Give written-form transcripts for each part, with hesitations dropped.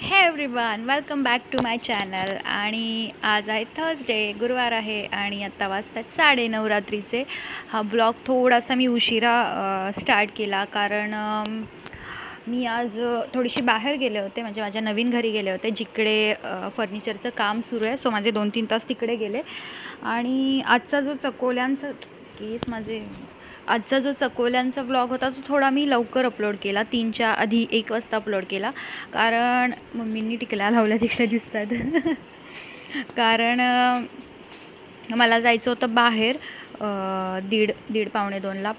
हे everyone, welcome back to my channel. आणि आज आहे थर्सडे, गुरुवार आहे आणि आत्ता वाजतात 9:30 रात्रीचे. हा ब्लॉग थोडासा मी उशिरा स्टार्ट केला कारण मी आज थोडीशी बाहेर गेले होते, म्हणजे माझ्या नवीन घरी गेले होते जिकडे फर्निचरचं काम सुरू आहे. सो माझे 2-3 तास तिकडे गेले. आणि आजचा जो चकोल्यांचा ब्लॉग होता तो थोडा मी लवकर अपलोड केला, 3च्या आधी 1 वाजता अपलोड केला. कारण मम्मींनी टिकल्या लावल्या तिकडे दिसतात. कारण मला जायचं होतं बाहेर दीड पावणे 2ला.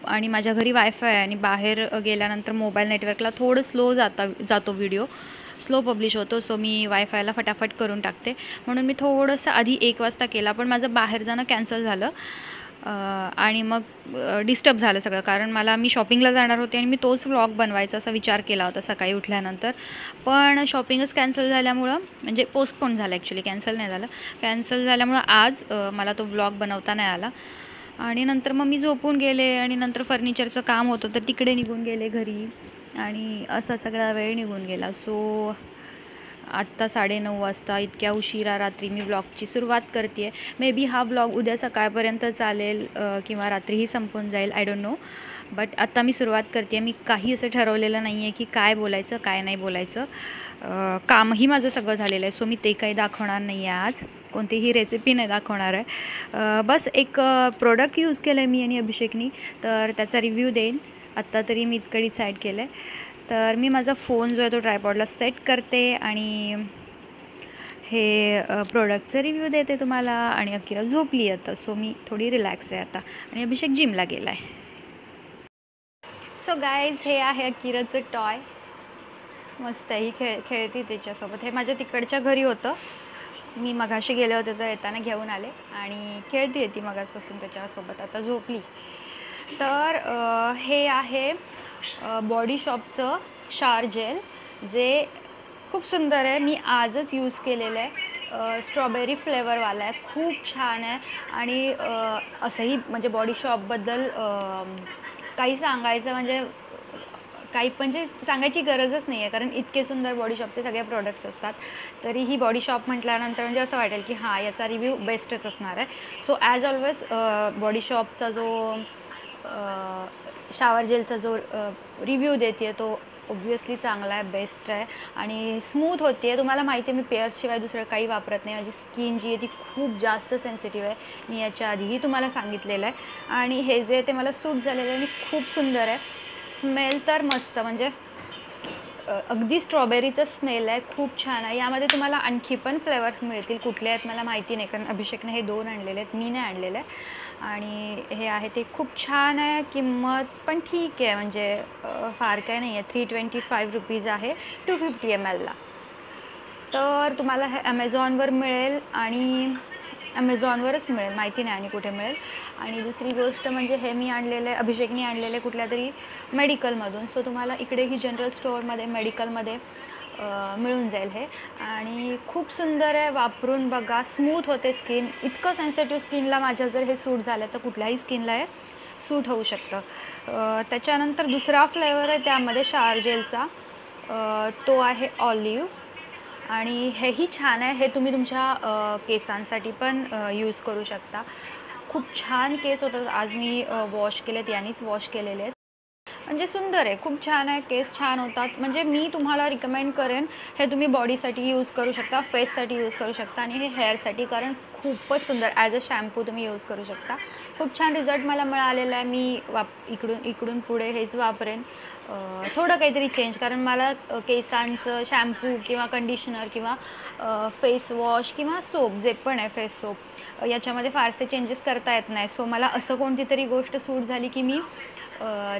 आणि माझ्या घरी वायफाय आहे आणि बाहेर गेल्यानंतर मोबाईल नेटवर्कला थोडं स्लो जातो व्हिडिओ स्लो पब्लिश होतो. सो मी वायफायला फटाफट करून टाकते, म्हणून मी थोडंसं आधी 1 वाजता केला. पण माझं बाहेर जाणं कॅन्सल झालं आणि मग डिस्टर्ब झालं सगळं. कारण मी शॉपिंगला जाणार होते आणि मी तोच व्लॉग बनवायचा असा विचार केला होता सकाळी उठल्यानंतर. पण शॉपिंगच कॅन्सल झाल्यामुळं, म्हणजे पोस्टपोन झालं, ॲक्च्युली कॅन्सल नाही झालं, कॅन्सल झाल्यामुळं आज मला तो व्लॉग बनवता नाही आला. आणि नंतर मग मी झोपून गेले आणि नंतर फर्निचरचं काम होतं तर तिकडे निघून गेले घरी आणि असा सगळा वेळ निघून गेला. सो आत्ता 9:30 वाजता इतक्या उशिरा रात्री मी व्लॉगची सुरुवात करते आहे. मे बी हा व्लॉग उद्या सकाळपर्यंत चालेल किंवा रात्रीही संपून जाईल, आय डोंट नो. बट आत्ता मी सुरुवात करते आहे. मी काही असं ठरवलेलं नाही आहे की काय बोलायचं काय नाही बोलायचं. कामही माझं सगळं झालेलं आहे, सो मी ते काही दाखवणार नाही आहे आज. कोणतीही रेसिपी नाही दाखवणार आहे. बस एक प्रोडक्ट यूज केलं आहे मी आणि अभिषेकनी, तर त्याचा रिव्ह्यू देईन. आत्ता तरी मी इतकं डिसाईड केलं आहे. तर मी माझा फोन जो आहे तो ट्रायपॉडला सेट करते आणि हे प्रोडक्टचं रिव्ह्यू देते तुम्हाला. आणि अकिरा झोपली आता, सो मी थोडी रिलॅक्स आहे आता. आणि अभिषेक जिमला गेला आहे. सो गाईज, हे आहे अकिराचं टॉय. मस्त ही खेळती त्याच्यासोबत. हे माझ्या तिकडच्या घरी होतं, मी मगाशी गेले होते तर येताना घेऊन आले आणि खेळती ती मगाचपासून त्याच्यासोबत. आता झोपली. तर हे आहे बॉडी शॉपचं शार जेल, जे खूप सुंदर आहे. मी आजच यूज केलेलं आहे. स्ट्रॉबेरी फ्लेवरवाला आहे, खूप छान आहे. आणि असंही म्हणजे बॉडी शॉपबद्दल काही सांगायचं म्हणजे सांगायची गरजच नाही आहे, कारण इतके सुंदर बॉडी शॉपचे सगळे प्रोडक्ट्स असतात. तरीही बॉडी शॉप म्हटल्यानंतर म्हणजे असं वाटेल की हां, याचा रिव्ह्यू बेस्टच असणार आहे. सो ॲज ऑलवेज बॉडी शॉपचा जो शावर जेलचा जो रिव्ह्यू देते आहे तो ऑब्व्हियसली चांगला आहे, बेस्ट आहे आणि स्मूथ होती आहे. तुम्हाला माहिती आहे मी पेअर्सशिवाय दुसरं काही वापरत नाही. माझी स्किन जी आहे ती खूप जास्त सेन्सिटिव्ह आहे, मी याच्या आधीही तुम्हाला सांगितलेलं आहे. आणि हे जे ते मला सूट झालेलं आहे आणि खूप सुंदर आहे. स्मेल तर मस्त, म्हणजे अगदी स्ट्रॉबेरीचं स्मेल आहे, खूप छान आहे. यामध्ये तुम्हाला आणखी पण फ्लेवर्स मिळतील, कुठले आहेत मला माहिती नाही, कारण अभिषेकने हे 2 आणलेले आहेत, मी नाही आणलेलं आहे. आणि हे आहे ते खूप छान आहे. किंमत पण ठीक आहे, म्हणजे फार काय नाही आहे. 325 रुपीज आहे 250 ml ला. तर तुम्हाला हे ॲमेझॉनवर मिळेल आणि ॲमेझॉनवरच मिळेल, माहिती नाही आणि कुठे मिळेल. आणि दुसरी गोष्ट म्हणजे हे मी आणलेलं आहे, अभिषेकनी आणलेलं आहे कुठल्या तरी मेडिकलमधून. सो तुम्हाला इकडेही जनरल स्टोअरमध्ये मेडिकलमध्ये मिळून जाईल हे. आणि खूप सुंदर आहे, वापरून बघा. स्मूथ होते स्किन. इतकं सेन्सिटिव्ह स्किनला माझ्या जर हे सूट झालं तर कुठल्याही स्किनला हे सूट होऊ शकतं. त्याच्यानंतर दुसरा फ्लेवर आहे त्यामध्ये शावर जेलचा, तो आहे ऑलिव्ह. आणि हेही छान आहे. हे तुम्ही तुमच्या केसांसाठी पण यूज करू शकता. खूप छान केस होतात. आज मी वॉश केलेत, यानीच वॉश केलेले आहेत. म्हणजे सुंदर आहे, खूप छान आहे. केस छान होतात. म्हणजे मी तुम्हाला रिकमेंड करेन, हे तुम्ही बॉडीसाठी यूज करू शकता, फेससाठी यूज करू शकता आणि हे हेअरसाठी, कारण खूपच सुंदर ॲज अ शॅम्पू तुम्ही यूज करू शकता. खूप छान रिझल्ट मला मिळालेला आहे. मी इकडून पुढे हेच वापरेन. थोडं काहीतरी चेंज, कारण मला केसांचं शॅम्पू किंवा कंडिशनर किंवा फेस वॉश किंवा सोप जे पण आहे फेस सोप, याच्यामध्ये फारसे चेंजेस करता येत नाही. सो मला असं कोणती तरी गोष्ट सूट झाली की मी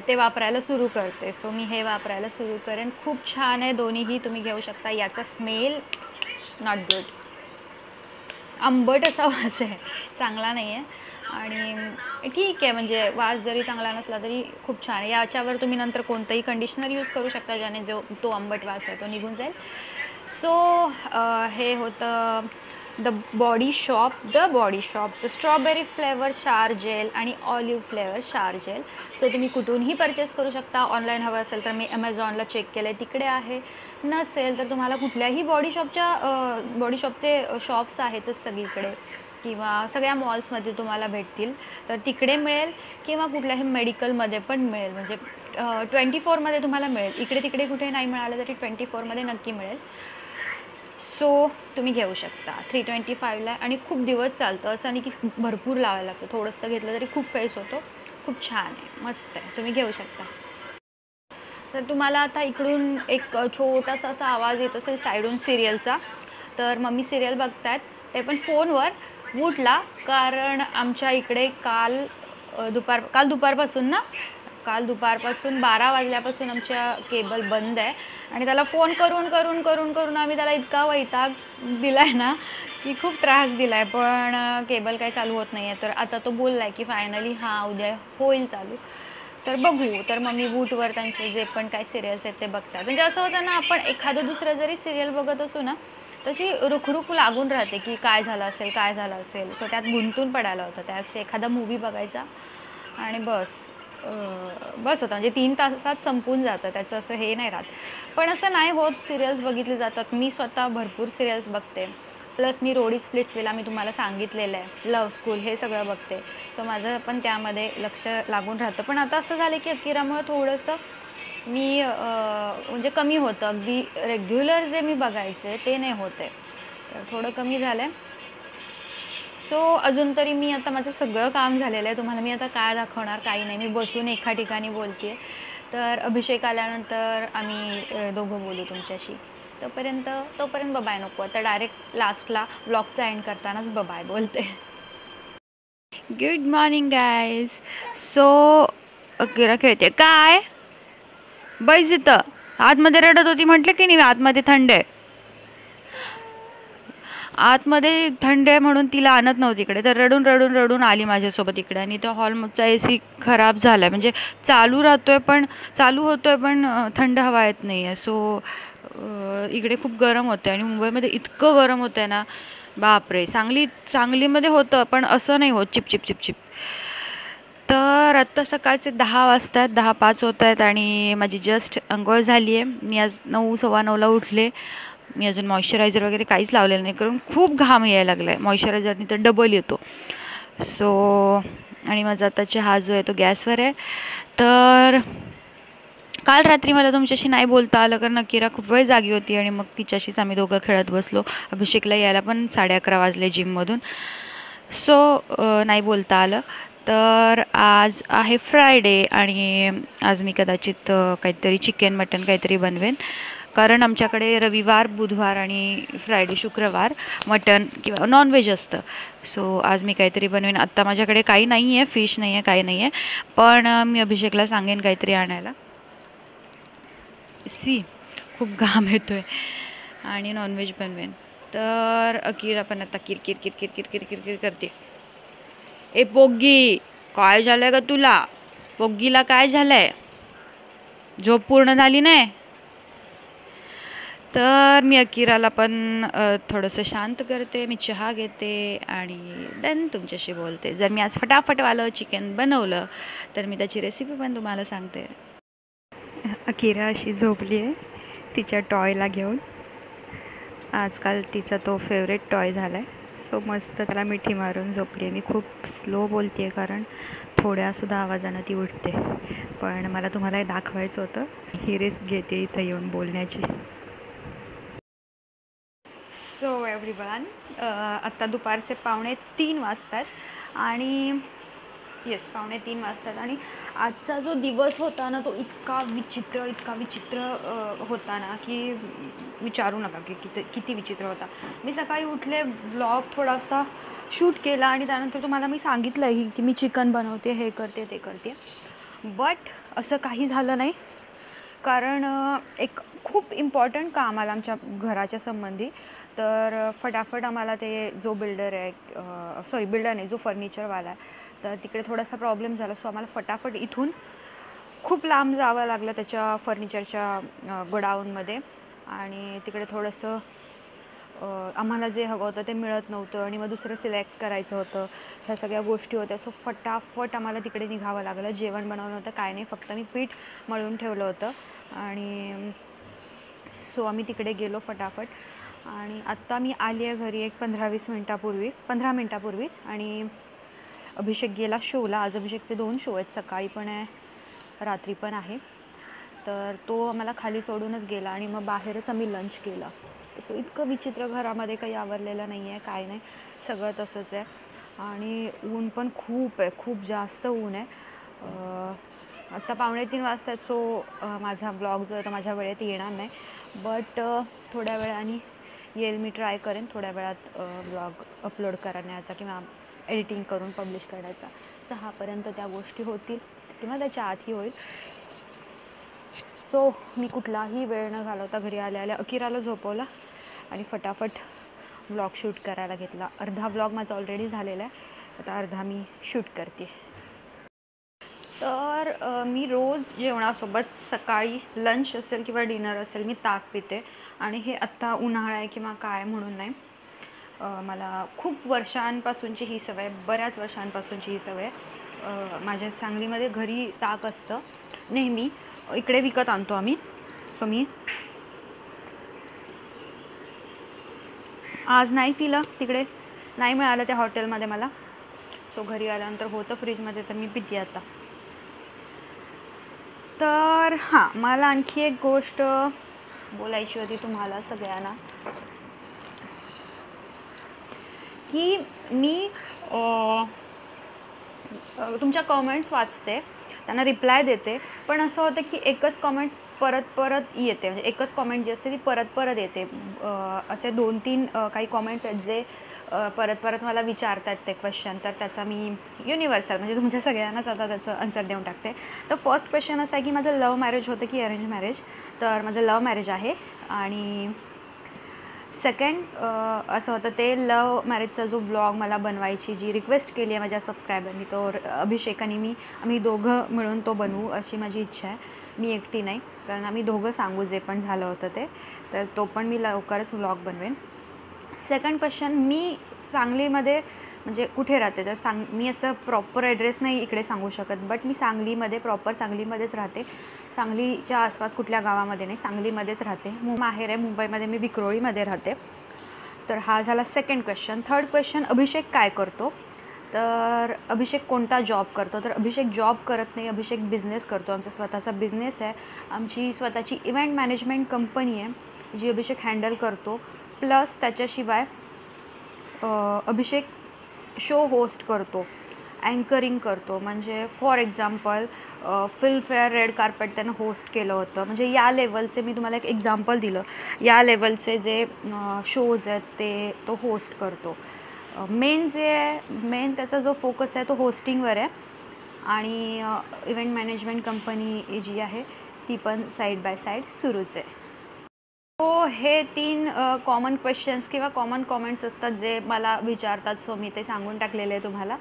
ते वापरायला सुरू करते. सो मी हे वापरायला सुरू करेन. खूप छान आहे, दोन्हीही तुम्ही घेऊ शकता. याचा स्मेल नॉट गुड, आंबट असा वास आहे, चांगला नाही आहे. आणि ठीक आहे, म्हणजे वास जरी चांगला नसला तरी खूप छान आहे. याच्यावर तुम्ही नंतर कोणतंही कंडिशनर यूज करू शकता, ज्याने तो आंबट वास आहे तो निघून जाईल. सो हे होतं द बॉडी शॉपचं स्ट्रॉबेरी फ्लेवर शावर जेल आणि olive flavour shower gel. So तुम्ही कुठूनही परचेस करू शकता. ऑनलाईन हवं असेल तर मी ॲमेझॉनला चेक केलं आहे, तिकडे आहे. नसेल तर तुम्हाला कुठल्याही बॉडी शॉपचे शॉप्स आहेतच सगळीकडे किंवा सगळ्या मॉल्समध्ये तुम्हाला भेटतील, तर तिकडे मिळेल किंवा कुठल्याही मेडिकलमध्ये पण मिळेल. म्हणजे 24मध्ये तुम्हाला मिळेल. इकडे तिकडे कुठे नाही मिळालं तरी 24मध्ये नक्की मिळेल. सो तुम्ही घेऊ शकता 325ला आणि खूप दिवस चालतं. असं नाही की भरपूर लावायला लागतं, थोडंसं घेतलं तरी खूप फेस होतो. खूप छान आहे, मस्त आहे, तुम्ही घेऊ शकता. तर तुम्हाला आता इकडून एक छोटासा असा आवाज येत असेल साईडून सिरियलचा. तर मम्मी सिरियल बघतायत, ते पण फोनवर वूटला. कारण आमच्या इकडे काल दुपारपासून 12 वाजल्यापासून आमच्या केबल बंद आहे आणि त्याला फोन करून करून करून करून आम्ही त्याला इतका वैताग दिलाय ना की खूप त्रास दिलाय, पण केबल काही चालू होत नाही आहे. तर आता तो बोललाय की फायनली हां उद्या होईल चालू. तर बघू. तर मम्मी वूटवर त्यांचे जे पण काही सिरियल्स आहेत ते बघतात. म्हणजे असं होतं ना, आपण एखादं दुसरं जरी सिरियल बघत असू ना, तशी रुखरुख लागून राहते की काय झालं असेल, काय झालं असेल. सो त्यात गुंतून पडायला होतं. त्यापेक्षा एखादा मूवी बघायचा आणि बस होतं. म्हणजे 3 तासात संपून जातं, त्याचं असं हे नाही राहत. पण असं नाही होत, सिरियल्स बघितली जातात. मी स्वतः भरपूर सिरियल्स बघते. प्लस मी रोडी स्प्लिट्सविला मी तुम्हाला सांगितलेलं आहे, लव्ह स्कूल हे सगळं बघते. सो माझं पण त्यामध्ये लक्ष लागून राहतं. पण आता असं झालं की अकिरामुळे थोडंसं मी म्हणजे कमी होतं. अगदी रेग्युलर जे मी बघायचे ते नाही होत आहे, तर थोडं कमी झालं आहे. सो अजून तरी मी आता माझं सगळं काम झालेलं आहे. तुम्हाला मी आता काय दाखवणार, काही नाही. मी बसून एका ठिकाणी बोलते आहे. तर अभिषेक आल्यानंतर आम्ही दोघं बोलू तुमच्याशी. तोपर्यंत बबाय नको. आता डायरेक्ट लास्टला ब्लॉगचा एंड करतानाच बबाय बोलते. Good morning guys. सो अकिरा खेळते काय, बैस इथं. आतमध्ये रडत होती, म्हटलं की नाही आतमध्ये थंड आहे. आतमध्ये थंड आहे म्हणून तिला आणत नव्हती इकडे, तर रडून रडून रडून आली माझ्यासोबत इकडे. आणि तो हॉलचा AC खराब झाला आहे, म्हणजे चालू होतो आहे पण थंड हवा येत नाही आहे. सो इकडे खूप गरम होतं आहे आणि मुंबईमध्ये इतकं गरम होतं आहे ना, बापरे. सांगलीमध्ये होतं पण असं नाही होत चिपचिप चिपचिप. तर आत्ता सकाळचे 10 वाजता आहेत, 10:05 होत आहेत आणि माझी जस्ट अंघोळ झाली आहे. मी आज 9, 9:15ला उठले. मी अजून मॉइश्चरायझर वगैरे काहीच लावलेलं नाही, कारण खूप घाम यायला लागला आहे. मॉइश्चरायझरनी तर डबल येतो. सो आणि माझा आता चहा जो आहे तो गॅसवर आहे. तर काल रात्री मला तुमच्याशी नाही बोलता आलं, कारण अकिरा खूप वेळ जागी होती आणि मग तिच्याशीच आम्ही दोघं खेळत बसलो. अभिषेकला यायला पण 11:30 वाजले जिममधून. सो नाही बोलता आलं. तर आज आहे फ्रायडे आणि आज मी कदाचित काहीतरी चिकन मटन काहीतरी बनवेन, कारण आमच्याकडे रविवार, बुधवार आणि फ्रायडे, शुक्रवार मटन किंवा नॉनव्हेज असतं. सो आज मी काहीतरी बनवेन. आत्ता माझ्याकडे काही नाही आहे, फिश नाही आहे, काही नाही आहे, पण मी अभिषेकला सांगेन काहीतरी आणायला. खूप घाम येतो आहे आणि नॉनव्हेज बनवेन. तर अकिरा पण आता किरकिर किरकिर किरकिर किरकिर करते. ए पोग्गी, काय झालंय का तुला? पोग्गीला काय झालंय? झोप पूर्ण झाली नाही? तर मी अकिराला पण थोडंसं शांत करते. मी चहा घेते आणि देन तुमच्याशी बोलते. जर मी आज फटाफटवालं चिकन बनवलं तर मी त्याची रेसिपी पण तुम्हाला सांगते. अकिरा अशी झोपली आहे तिच्या टॉयला घेऊन. आजकाल तिचा तो फेवरेट टॉय झाला आहे. सो मस्त त्याला मिठी मारून झोपली आहे. मी खूप स्लो बोलते आहे, कारण थोड्यासुद्धा आवाजानं ती उठते. पण मला तुम्हाला हे दाखवायचं होतं. ही रिस्क घेते इथं येऊन बोलण्याची. सो एव्हरीवन, आत्ता दुपारचे 2:45 वाजतात आणि 2:45 वाजतात आणि आजचा जो दिवस होता ना, तो इतका विचित्र होता ना की विचारू नका की किती विचित्र होता. मी सकाळी उठले, ब्लॉग थोडासा शूट केला आणि त्यानंतर तुम्हाला मी सांगितलं की मी चिकन बनवते, हे करते, ते करते. बट असं काही झालं नाही, कारण एक खूप इम्पॉर्टंट काम आलं आमच्या घराच्या संबंधी. तर फटाफट आम्हाला ते जो बिल्डर नाही, जो फर्निचरवाला आहे, तर तिकडे थोडासा प्रॉब्लेम झाला. सो आम्हाला फटाफट इथून खूप लांब जावं लागलं त्याच्या फर्निचरच्या गोडाऊनमध्ये. आणि तिकडे थोडंसं आम्हाला जे हवं होतं ते मिळत नव्हतं आणि मग दुसरं सिलेक्ट करायचं होतं. ह्या सगळ्या गोष्टी होत्या. सो फटाफट आम्हाला तिकडे निघावं लागलं. जेवण बनवलं होतं काय नाही, फक्त मी पीठ मळून ठेवलं होतं. आणि सो आम्ही तिकडे गेलो फटाफट आणि आत्ता मी आली आहे घरी एक 15 मिनटापूर्वीच. आणि अभिषेक गेला शोला. आज अभिषेकचे 2 शो आहेत, सकाळी पण आहे रात्री पण आहे. तर तो आम्हाला खाली सोडूनच गेला आणि मग बाहेरच आम्ही लंच केला. सो इतकं विचित्र, घरामध्ये काही आवरलेलं नाही आहे, काय नाही, सगळं तसंच आहे. आणि ऊन पण खूप आहे, खूप जास्त ऊन आहे. आत्ता 2:45 वाजता. सो माझा ब्लॉग जो आहे तो माझ्या वेळेत येणार नाही, बट थोड्या वेळाने येईल. मी ट्राय करेन थोड्या वेळात ब्लॉग अपलोड करण्याचा किंवा एडिटिंग करून पब्लिश करण्याचा. 6पर्यंत त्या गोष्टी होतील किंवा त्याच्या आतही होईल. सो मी कुठलाही वेळ न घालवता घरी आल्या अकिराला झोपवला आणि फटाफट ब्लॉग शूट करायला घेतला. अर्धा ब्लॉग माझा ऑलरेडी झालेला आहे, आता अर्धा मी शूट करते. तर मी रोज जेवणासोबत सकाळी लंच असेल किंवा डिनर असेल मी ताक पिते. आणि हे आत्ता उन्हाळा आहे किंवा काय म्हणून नाही, मला खूप वर्षांपासूनची ही सवय, बऱ्याच वर्षांपासूनची ही सवय. माझ्या सांगलीमध्ये घरी ताक असतं नेहमी, इकडे विकत आणतो आम्ही. सो मी आज नाही पिलं, तिकडे नाही मिळालं त्या हॉटेलमध्ये मला. सो घरी आल्यानंतर होतं फ्रीजमध्ये, तर मी पिते आता. तर हां, मला आणखी एक गोष्ट बोलायची होती तुम्हाला सगळ्यांना, की मी तुमच्या कॉमेंट्स वाचते, त्यांना रिप्लाय देते, पण असं होतं की एकच कॉमेंट्स परत परत येते, म्हणजे एकच कॉमेंट जी असते ती परत परत येते. असे 2-3 काही कॉमेंट्स आहेत जे परत परत मला विचारतात ते क्वेश्चन, तर त्याचा मी युनिव्हर्सल म्हणजे तुमच्या सगळ्यांनाच आता त्याचं आन्सर देऊन टाकते. तर फर्स्ट क्वेश्चन असा आहे की माझं लव्ह मॅरेज होतं की अरेंज मॅरेज. तर माझं लव्ह मॅरेज आहे. आणि सेकंड असं होतं ते लव्ह मॅरेजचा जो ब्लॉग मला बनवायची जी रिक्वेस्ट केली आहे माझ्या सबस्क्रायबरनी, तो अभिषेक आणि आम्ही दोघं मिळून तो बनवू अशी माझी इच्छा आहे. मी एकटी नाही, कारण आम्ही दोघं सांगू जे पण झालं होतं ते. तर तो पण मी लवकरच व्लॉग बनवेन. सेकंड क्वेश्चन, मी सांगलीमध्ये म्हणजे कुठे राहते, तर मी असं प्रॉपर ॲड्रेस नाही इकडे सांगू शकत, बट मी सांगलीमध्ये, प्रॉपर सांगलीमध्येच राहते. सांगलीच्या आसपास कुठल्या गावामध्ये नाही, सांगलीमध्येच राहते. माहेर आहे मुंबईमध्ये, मी विक्रोळीमध्ये राहते. तर हा झाला सेकंड क्वेश्चन. थर्ड क्वेश्चन, अभिषेक काय करतो? तर अभिषेक कोणता जॉब करतो? तर अभिषेक जॉब करत नाही, अभिषेक बिझनेस करतो. आमचा स्वतःचा बिझनेस आहे, आमची स्वतःची इव्हेंट मॅनेजमेंट कंपनी आहे जी अभिषेक हँडल करतो. प्लस त्याच्याशिवाय अभिषेक शो होस्ट करतो, अँकरिंग करतो. म्हणजे for example Filmfare red carpet त्यानं होस्ट केलं होतं. म्हणजे या लेवलचे मी तुम्हाला एक एक्झाम्पल दिलं, या लेवलचे जे शोज आहेत ते तो होस्ट करतो. मेन त्याचा जो फोकस आहे तो होस्टिंगवर आहे. आणि इव्हेंट मॅनेजमेंट कंपनी जी आहे ती पण साईड बाय साईड सुरूच आहे. हो, हे 3 कॉमन क्वेश्चन्स किंवा कॉमन कॉमेंट्स असतात जे मला विचारतात, सो मी ते सांगून टाकलेले आहे तुम्हाला.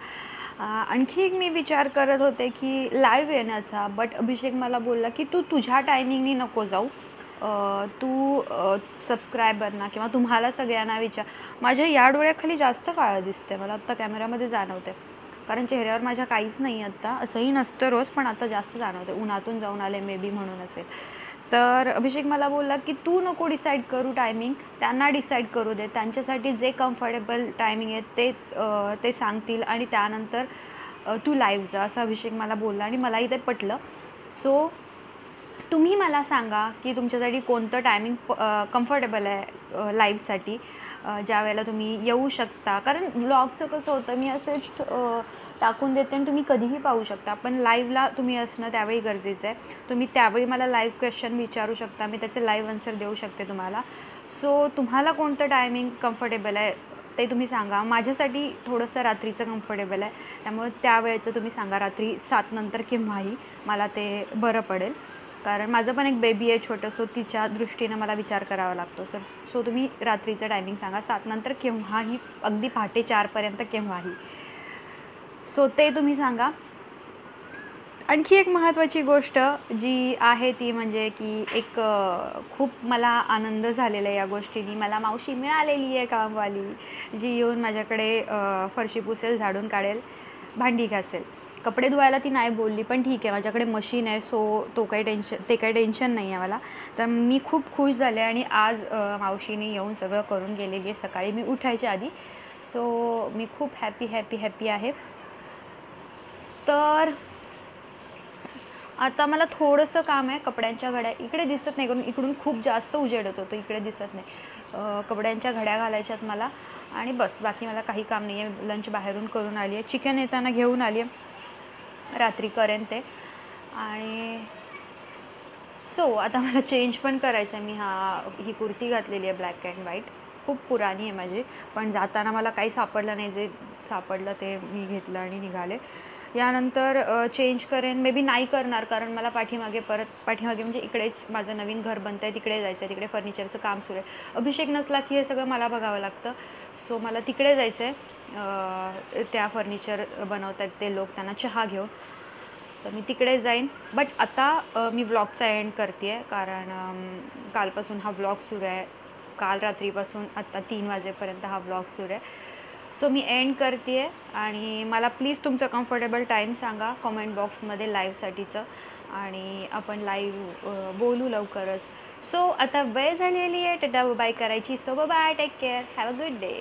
आणखी एक मी विचार करत होते की लाईव्ह येण्याचा, बट अभिषेक मला बोलला की तू तुझ्या टायमिंगनी नको जाऊ, तू सबस्क्रायबरना किंवा तुम्हाला सगळ्यांना विचार. माझ्या या डोळ्याखाली जास्त काळं दिसते मला आत्ता कॅमेऱ्यामध्ये जाणवते, कारण चेहऱ्यावर माझ्या काहीच नाही आत्ता. असंही नसतं रोज, पण आता जास्त जाणवते, उन्हातून जाऊन आले मे बी म्हणून असेल. तर अभिषेक मला बोलला की तू नको डिसाईड करू टायमिंग, त्यांना डिसाईड करू दे, त्यांच्यासाठी जे कम्फर्टेबल टायमिंग आहे ते सांगतील आणि त्यानंतर तू लाईव्ह जा, असं अभिषेक मला बोलला आणि मलाही ते पटलं. सो तुम्ही मला सांगा की तुमच्यासाठी कोणतं टायमिंग कम्फर्टेबल आहे लाईव्हसाठी, ज्या वेळेला तुम्ही येऊ शकता. कारण ब्लॉगचं कसं होतं, मी असेच टाकून देते आणि तुम्ही कधीही पाहू शकता, पण लाईव्हला तुम्ही असणं त्यावेळी गरजेचं आहे. तुम्ही त्यावेळी मला लाईव्ह क्वेश्चन विचारू शकता, मी त्याचे लाईव्ह आन्सर देऊ शकते तुम्हाला. सो तुम्हाला कोणतं टायमिंग कम्फर्टेबल आहे ते तुम्ही सांगा. माझ्यासाठी थोडंसं रात्रीचं कम्फर्टेबल आहे, त्यामुळे त्यावेळेचं तुम्ही सांगा, रात्री 7 नंतर केव्हाही मला ते बरं पडेल. कारण माझं पण एक बेबी आहे छोटं, सो तिच्या दृष्टीनं मला विचार करावा लागतो. सो तुम्ही रात्रीचं टायमिंग सांगा, 7 नंतर केव्हाही, अगदी पहाटे 4पर्यंत केव्हाही. सो ते तुम्ही सांगा. आणखी एक महत्त्वाची गोष्ट जी आहे ती म्हणजे की एक खूप मला आनंद झालेला आहे या गोष्टीने. मला मावशी मिळालेली आहे कामवाली, जी येऊन माझ्याकडे फरशी पुसेल, झाडून काढेल, भांडी घासेल. कपडे धुवायला ती नाही बोलली, पण ठीक आहे माझ्याकडे मशीन आहे, सो ते काही टेन्शन नाही आहे मला. तर मी खूप खुश झाले आणि आज मावशीने येऊन सगळं करून गेलेली आहे सकाळी मी उठायच्या आधी. सो मी खूप हॅपी आहे. तर आता मला थोडंसं काम आहे. कपड्यांच्या घड्या इकडे दिसत नाही, कारण इकडून खूप जास्त उजेड होतो, तो इकडे दिसत नाही. कपड्यांच्या घड्या घालायच्यात मला आणि बस, बाकी मला काही काम नाही आहे. लंच बाहेरून करून आली आहे, चिकन येताना घेऊन आली आहे, रात्री करेन ते. आणि सो आता मला चेंज पण करायचं आहे. ही कुर्ती घातलेली आहे ब्लॅक अँड व्हाईट, खूप पुराणी आहे माझी, पण जाताना मला काही सापडलं नाही. जे सापडलं ते मी घेतलं आणि निघाले. यानंतर चेंज करेन, मे बी नाही करणार, कारण मला पाठीमागे म्हणजे इकडेच माझं नवीन घर बनतं आहे, तिकडे जायचं आहे. तिकडे फर्निचरचं काम सुरू आहे. अभिषेक नसला की हे सगळं मला बघावं लागतं. सो मला तिकडे जायचं आहे. त्या फर्निचर बनवत आहेत ते लोक, त्यांना चहा घेऊन. तर मी तिकडे जाईन. बट आता मी व्लॉगचा एंड करते आहे, कारण कालपासून हा व्लॉग सुरू आहे. काल रात्रीपासून आत्ता 3 वाजेपर्यंत हा व्लॉग सुरू आहे. सो मी एंड करते आहे आणि मला प्लीज तुमचं कम्फर्टेबल टाईम सांगा कॉमेंट बॉक्समध्ये लाईव्हसाठीचं, आणि आपण लाईव्ह बोलू लवकरच. सो आता वेळ झालेली आहे टाटा बाय करायची. So bye, take care, have a good day.